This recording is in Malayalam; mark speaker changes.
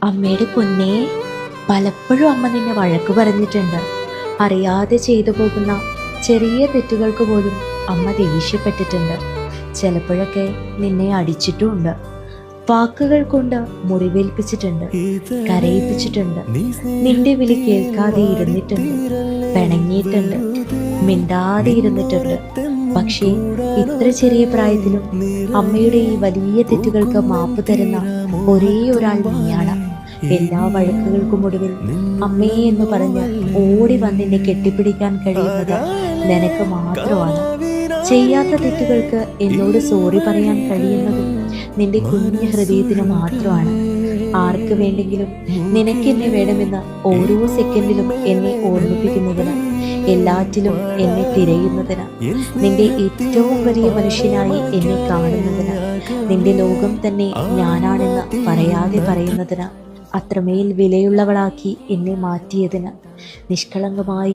Speaker 1: അമ്മയുടെ പൊന്നേ, പലപ്പോഴും അമ്മ നിന്നെ വഴക്ക് പറഞ്ഞിട്ടുണ്ട്. അറിയാതെ ചെയ്തു പോകുന്ന ചെറിയ തെറ്റുകൾക്ക് പോലും അമ്മ ദേഷ്യപ്പെട്ടിട്ടുണ്ട്. ചിലപ്പോഴൊക്കെ നിന്നെ അടിച്ചിട്ടുമുണ്ട്. വാക്കുകൾ കൊണ്ട് മുറിവേൽപ്പിച്ചിട്ടുണ്ട്, കരയിപ്പിച്ചിട്ടുണ്ട്. നിന്റെ വിളി കേൾക്കാതെ ഇരുന്നിട്ടുണ്ട്, പിണങ്ങിയിട്ടുണ്ട്, മിണ്ടാതെ ഇരുന്നിട്ടുണ്ട്. പക്ഷേ ഇത്ര ചെറിയ പ്രായത്തിലും അമ്മയുടെ ഈ വലിയ തെറ്റുകൾക്ക് മാപ്പ് തരുന്ന ഒരേ ഒരാൾ നീയാണ്. എല്ലാ വഴക്കുകൾക്കും ഒടുവിൽ അമ്മേ എന്ന് പറഞ്ഞ് ഓടി വന്നിന്നെ കെട്ടിപ്പിടിക്കാൻ കഴിയുന്നത് നിനക്ക് മാത്രമാണ്. ചെയ്യാത്ത തെറ്റുകൾക്ക് എന്നോട് സോറി പറയാൻ കഴിയുന്നതും നിന്റെ കുഞ്ഞു ഹൃദയത്തിന് മാത്രമാണ്. ആർക്ക് വേണ്ടെങ്കിലും നിനക്കെന്നെ വേണമെന്ന് ഓരോ സെക്കൻഡിലും എന്നെ ഓർമ്മിപ്പിക്കുന്നതിന്, എല്ലാറ്റിലും എന്നെ തിരയുന്നതിന്, നിന്റെ ഏറ്റവും വലിയ മനുഷ്യനായി എന്നെ കാണുന്നതിന്, നിന്റെ ലോകം തന്നെ ഞാനാണെന്ന് പറയാതെ പറയുന്നതിന്, അത്രമേൽ വിലയുള്ളവളാക്കി എന്നെ മാറ്റിയതിന്, നിഷ്കളങ്കമായി